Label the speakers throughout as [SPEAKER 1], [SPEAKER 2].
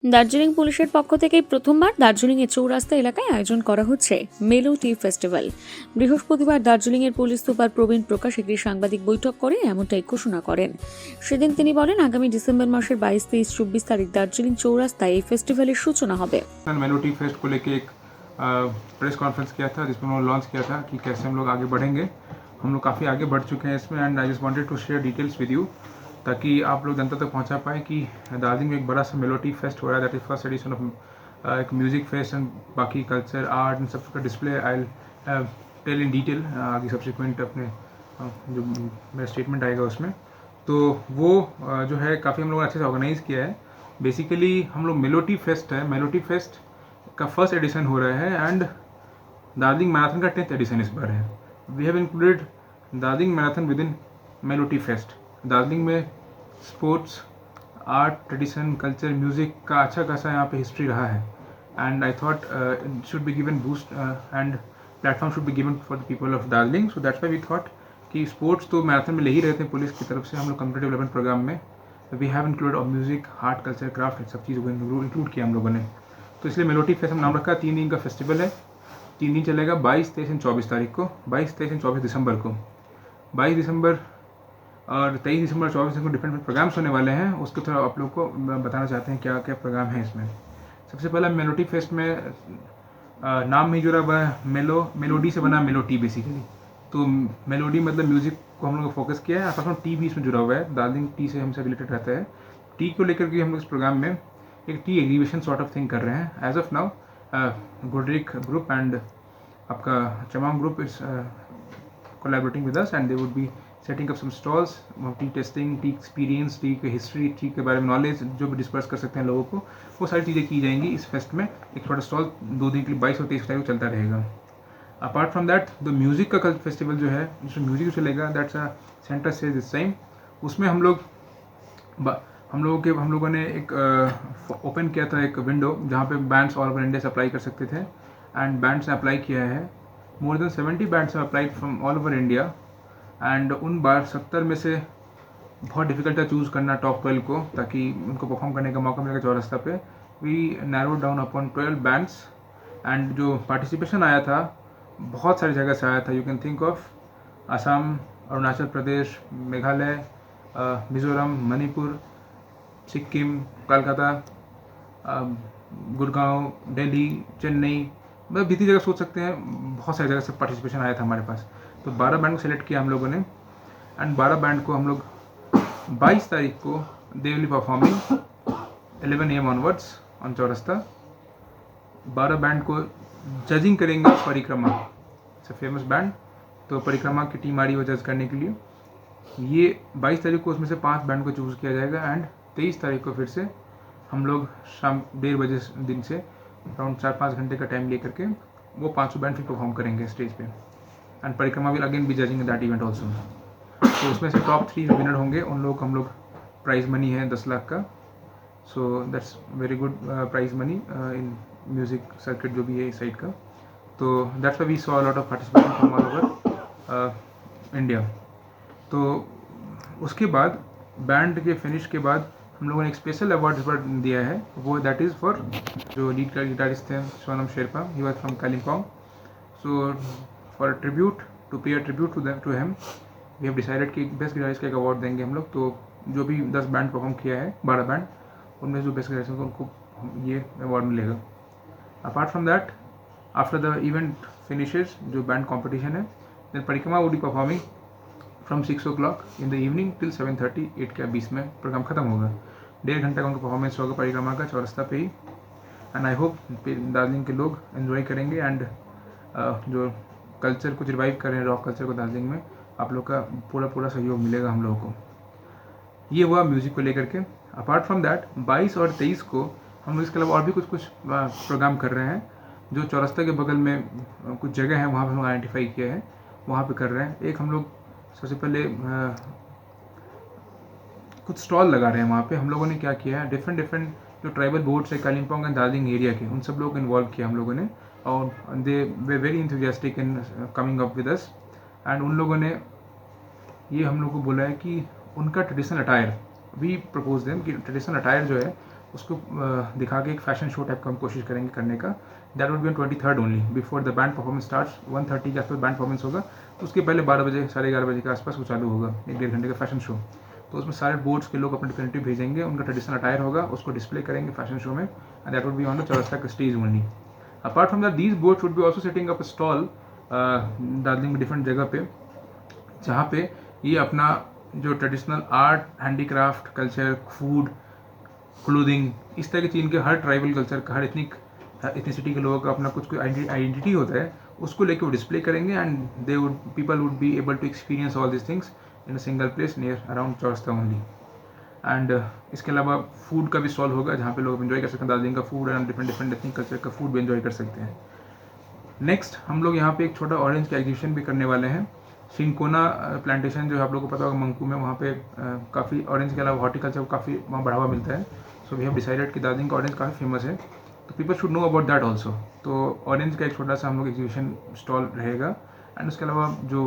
[SPEAKER 1] দার্জিলিং পুলিশের পক্ষ থেকে প্রথমবার দার্জিলিংয়ের চৌরাস্তা এলাকায় আয়োজন করা হচ্ছে মেলো টি ফেস্টিভ্যাল। বৃহস্পতিবার দার্জিলিংয়ের পুলিশ সুপার প্রবীণ প্রকাশ একটি সাংবাদিক বৈঠক করে এমনটাই ঘোষণা করেন। সেদিন তিনি বলেন, আগামী ডিসেম্বর মাসের 22, 23, 24 তারিখ দার্জিলিং চৌরাস্তায় এই ফেস্টিভ্যালের সূচনা হবে।
[SPEAKER 2] मेलो टी फेस्ट को लेके एक प्रेस कॉन्फ्रेंस किया था जिसमें उन्होंने लॉन्च किया था कि कैसे हम लोग आगे बढ़ेंगे। हम लोग काफ़ी आगे बढ़ चुके हैं इसमें and I just wanted to share details with you ताकि आप लोग जनता तक पहुंचा पाए कि दार्जिलिंग में एक बड़ा सा मेलो टी फेस्ट हो रहा है। That is first edition of एक म्यूजिक फेस्ट एंड बाकी कल्चर आर्ट एंड सब का display I tell in detail आगे सब्सिक्वेंट अपने जो मेरा स्टेटमेंट आएगा उसमें। तो वो जो है काफ़ी हम लोगों ने अच्छे से ऑर्गेनाइज़ किया है। बेसिकली हम लोग मेलो टी फेस्ट है, मेलो टी फेस्ट का फर्स्ट एडिशन हो रहा है एंड दार्जिलिंग मैराथन का 10th एडिशन इस बार है। We have included Darjeeling marathon within mellow tea fest. Darjeeling में sports, art, tradition, culture, music का अच्छा खासा यहाँ पे हिस्ट्री रहा है and I thought it should be given boost and platform should be given for the people of Darjeeling. So that's why we thought कि sports तो मैराथन में ले ही रहे थे पुलिस की तरफ से, हम लोग कम्युनिटी डेवलपमेंट प्रोग्राम में we have included of music, art, culture, craft, सब चीज़ों को इंक्लूड किया हम लोगों ने। तो इसलिए मेलो टी फेस्ट हम नाम रखा। 3 दिन का फेस्टिवल है, 3 दिन चलेगा, 22, 23 एंड 24 तारीख को, 22, 23 एंड 24 दिसंबर को। 22 दिसंबर और 23 दिसंबर 24 दिसंबर को डिफरेंट प्रोग्राम्स होने वाले हैं। उसको थोड़ा आप लोग को बताना चाहते हैं क्या क्या प्रोग्राम है इसमें। सबसे पहला मेलो टी फेस्ट में नाम में जुड़ा हुआ है मेलोडी से बना मेलो टी बेसिकली। तो मेलोडी मतलब म्यूज़िक को हम लोग फोकस किया है, आपस में टी भी इसमें जुड़ा हुआ है। दार्जिलिंग टी से हमसे रिलेटेड रहता है। टी को लेकर के हम लोग इस प्रोग्राम में एक tea exhibition sort of thing कर रहे हैं। As of now Goodricke group and आपका Chamong group is collaborating with us and they would be setting up some stalls, tea tasting, tea experience, tea की हिस्ट्री, टी के बारे में knowledge जो भी डिस्पर्स कर सकते हैं लोगों को, वो सारी चीज़ें की जाएंगी इस फेस्ट में। एक छोटा स्टॉल 2 दिन के लिए 22 और 23 तारीख को चलता रहेगा। Apart from that the music का कल फेस्टिवल जो है जिसमें म्यूज़िक चलेगा, that's a centre stage this time. उसमें हम लोगों ने एक ओपन किया था एक विंडो जहाँ पे बैंड्स ऑल ओवर इंडिया से अप्लाई कर सकते थे एंड बैंड्स ने अप्लाई किया है। More than 70 bands have applied from all over India and उन 70 में से बहुत डिफिकल्ट था चूज़ करना टॉप 12 को ताकि उनको परफॉर्म करने का मौका मिलेगा चौरास्ता पे। We narrow down upon 12 bands and जो पार्टिसिपेशन आया था बहुत सारी जगह से आया था। You can think of Assam, Arunachal Pradesh, Meghalaya, Mizoram, Manipur, Sikkim, Kolkata, Gurgaon, Delhi, Chennai, मतलब जितनी जगह सोच सकते हैं बहुत सारी जगह से पार्टिसिपेशन आया था हमारे पास। तो 12 बैंड को सिलेक्ट किया हम लोगों ने एंड 12 बैंड को हम लोग 22 तारीख को they will be performing 11 AM onwards on Chowrasta. 12 band को जजिंग करेंगे परिक्रमा, इट्स अ फेमस बैंड। तो परिक्रमा की टीम आ रही है जज करने के लिए। ये 22 तारीख को उसमें से 5 बैंड को चूज़ किया जाएगा एंड 23 तारीख को फिर से हम लोग शाम 1:30 बजे दिन से अराउंड 4-5 घंटे का टाइम लेकर के वो 500 बैंड फिर परफॉर्म करेंगे स्टेज पे and Parikrama will again be judging that event also. तो उसमें से टॉप 3 विनर होंगे, उन लोग हम लोग प्राइज़ मनी है 10 लाख का। So that's very good prize money in music circuit जो भी है इस साइड का। तो that's why we saw a lot of participation from all over India. तो उसके बाद बैंड के फिनिश के बाद हम लोगों ने एक स्पेशल अवार्ड दिया है, वो दैट इज़ फॉर जो लीड गिटारिस्ट थे Sonam Sherpa, he was from Kalimpong. So for tribute to pay a tribute to him we have decided कि बेस्ट गिटारिस्ट का एक अवार्ड देंगे हम लोग। तो जो भी 10 बैंड परफॉर्म किया है 12 बैंड, उनमें जो बेस्ट गिटारिस्ट होंगे उनको ये अवार्ड मिलेगा। Apart from that after the event finishes जो बैंड कॉम्पिटिशन है, देन परिक्रमा would be performing from 6 o'clock in the evening till 7:30, 8 के 20 में प्रोग्राम खत्म होगा। 1.5 घंटे का उनका परफॉर्मेंस होगा परिक्रमा का चौरस्ता पे ही एंड आई होप दार्जिलिंग के लोग एंजॉय करेंगे एंड जो कल्चर कुछ रिवाइव कर रहे हैं रॉक कल्चर को दार्जिलिंग में, आप लोग का पूरा सहयोग मिलेगा हम लोगों को। ये हुआ म्यूज़िक को लेकर के। अपार्ट फ्रॉम दैट 22 और 23 को हम लोग इसके अलावा और भी कुछ प्रोग्राम कर रहे हैं जो चौरस्ता के बगल में कुछ जगह है वहाँ पर हम लोग आइडेंटिफाई किया है, वहाँ पे कर रहे हैं। एक हम लोग सबसे पहले कुछ स्टॉल लगा रहे हैं वहाँ पे। हम लोगों ने क्या किया है, डिफरेंट जो ट्राइबल बोर्ड्स है कालिम्पोंग एंड दार्जिलिंग एरिया के, उन सब लोग को इन्वॉल्व किया हम लोगों ने और they were very enthusiastic in coming up with us and उन लोगों ने ये हम लोग को बोला है कि उनका traditional attire we propose them कि ट्रेडिशनल अटायर जो है उसको दिखा के एक फैशन शो टाइप का हम कोशिश करेंगे करने का. That would be on 23rd only before the band performance starts. 1:30 के आसपास बैंड परफॉर्मेंस होगा, तो उसके पहले 12 बजे 11:30 बजे के आसपास वो चालू होगा, 1-1.5 घंटे का फैशन शो. तो उसमें सारे बोर्ड्स के लोग अपने रिप्रेजेंटेटिव भेजेंगे, उनका ट्रेडिशनल अटायर होगा, उसको डिस्प्ले करेंगे फैशन शो में, and that would be on the चौरस्ता का stage only. Apart from that these boards would be also setting up stall Darjeeling में डिफरेंट जगह पे, जहाँ पे ये अपना जो traditional art, handicraft, culture, food, clothing, इस तरह की चीज़ के हर ट्राइबल कल्चर का, हर इथनिसिटी के लोगों का अपना कुछ कोई आइडेंटिटी होता है, उसको लेके वो डिस्प्ले करेंगे, and they would people would be able to experience all this things in a single place near around Chowrasta only. And इसके अलावा फूड का भी स्टॉल होगा, जहाँ पे लोग एंजॉय कर सकते हैं दार्जिलिंग का food, and different ethnic culture का फूड भी एंजॉय कर सकते हैं. नेक्स्ट हम लोग यहाँ पे एक छोटा ऑरेंज का एग्जीबिशन भी करने वाले हैं. शिंकोना प्लांटेशन जो आप लोगों को पता होगा मंकू में, वहाँ पे काफ़ी ऑरेंज के अलावा हॉर्टिकल्चर को काफ़ी वहाँ बढ़ावा मिलता है. सो वी हैव डिसाइडेड कि दार्जिलिंग का ऑरेंज काफ़ी फेमस है, तो people should know about that also. तो ऑरेंज का एक छोटा सा हम लोग एग्जीबिशन स्टॉल रहेगा, एंड उसके अलावा जो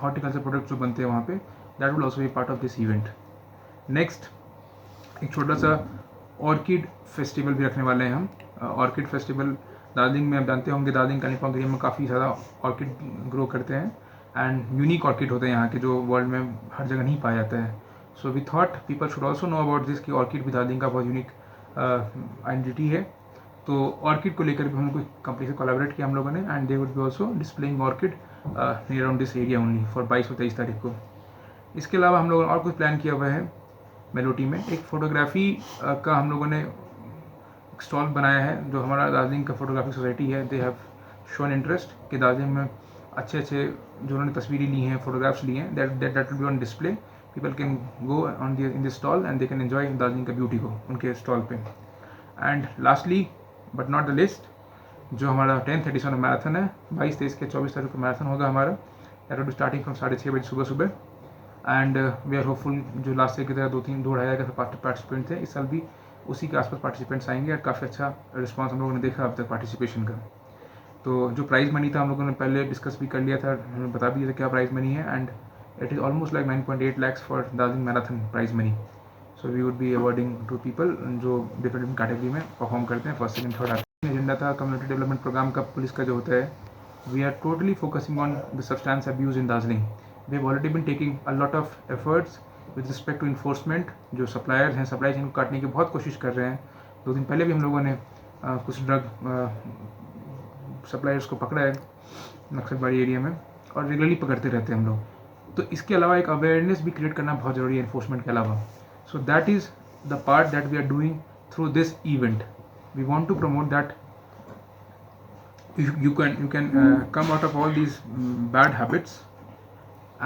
[SPEAKER 2] हॉर्टिकल्चर प्रोडक्ट्स जो बनते हैं वहाँ पे, that will also be part of this event. Next एक छोटा सा ऑर्किड फेस्टिवल भी रखने वाले हैं हम. ऑर्किड फेस्टिवल दार्जिलिंग में आप जानते होंगे, दार्जिलिंग कालिम्पोंग एरिया में काफ़ी ज़्यादा ऑर्किड ग्रो करते हैं, एंड यूनिक ऑर्किड होते हैं यहाँ के, जो वर्ल्ड में हर जगह नहीं पाया जाता है. So we thought people should also know about this कि ऑर्किड भी दार्जिलिंग का बहुत यूनिक आइडेंटिटी है. तो ऑर्किड को लेकर भी हम लोग कंपनी से कोलैबोरेट किया हम लोगों ने, and they would B also displaying orchid near around this area only for 22 और 23 तारीख को. इसके अलावा हम लोगों ने और कुछ प्लान किया हुआ है मेलोटी में. एक फ़ोटोग्राफी का हम लोगों ने स्टॉल बनाया है, जो हमारा दार्जिलिंग का फोटोग्राफी सोसाइटी है, दे हैव शोन इंटरेस्ट कि दार्जिलिंग में अच्छे अच्छे जो उन्होंने तस्वीरें ली हैं, फोटोग्राफ्स लिए हैं, that will be on display. People can go on in this stall and they can enjoy Darjeeling का ब्यूटी को उनके स्टॉल पे. And lastly but not the list, जो हमारा 10th एडिशन ऑफ मैराथन है, 22, 23 के 24 तारीख को मैराथन होगा हमारा. That will be starting from 6:30 बजे सुबह. एंड वी आर होपफुल, जो लास्ट ईयर की तरह 2,500 पार्टिसिपेंट थे, इस साल भी उसी के आसपास पार्टिसिपेंट्स आएंगे, और काफ़ी अच्छा रिस्पांस हम लोगों ने देखा अब तक पार्टिसिपेशन का. तो जो प्राइज़ मनी था हम लोगों ने पहले डिस्कस भी कर लिया था, उन्होंने बता भी दिया था क्या प्राइज़ मनी है, and it is almost like 9.8 lakhs for Darjeeling marathon prize money. So we would be awarding to people जो डिफरेंट कैटेगरी में परफॉर्म करते हैं, फर्स्ट, सेकंड, थर्ड. एजेंडा था कम्युनिटी डेवलपमेंट प्रोग्राम का पुलिस का जो होता है, we are totally focusing on the substance abuse in Darjeeling. We have already been taking a lot of efforts with respect to enforcement. जो suppliers हैं, supply chain को काटने की बहुत कोशिश कर रहे हैं. 2 दिन पहले भी हम लोगों ने कुछ ड्रग सप्लायर्स को पकड़ा है नक्सलबाड़ी एरिया में, और रेगुलरली पकड़ते रहते हैं हम लोग. तो इसके अलावा एक अवेयरनेस भी क्रिएट करना बहुत ज़रूरी है इन्फोर्समेंट के अलावा. So that is the part that we are doing through this event. We want to promote that you can come out of all these bad habits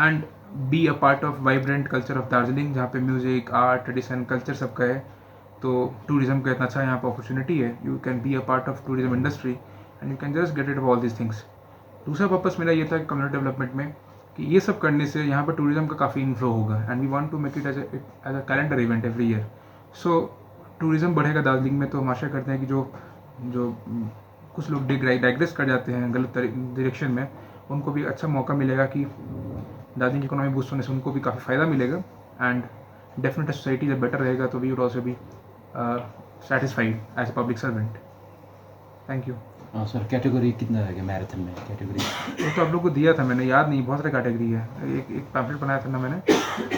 [SPEAKER 2] and be a part of vibrant culture of Darjeeling, जहाँ पे music, art, tradition, culture सबका है. तो tourism का इतना अच्छा यहाँ पर अपॉर्चुनिटी है. You can be a part of tourism industry and you can just get rid of all these things. दूसरा पर्पस मेरा ये था कम्युनिटी डेवलपमेंट में, कि ये सब करने से यहाँ पर टूरिज़्म का काफ़ी इन्फ्लो होगा, and we want to make it as a calendar event every year. So tourism बढ़ेगा दार्जिलिंग में, तो हम आशा करते हैं कि जो कुछ लोग डाइग्रेस कर जाते हैं गलत डायरेक्शन में, उनको भी अच्छा मौका मिलेगा कि दार्जिलिंग की इकोनॉमी बूस्ट होने से उनको भी काफ़ी फ़ायदा मिलेगा, एंड डेफिनेटली सोसाइटी जब बेटर रहेगा तो we would also be satisfied as a public servant. Thank you.
[SPEAKER 3] Sir category कितना रहेगा मैराथन में कैटेगरी?
[SPEAKER 2] वो तो आप लोग को दिया था मैंने, याद नहीं, बहुत सारे कैटेगरी है. एक पैम्पलेट बनाया था ना मैंने,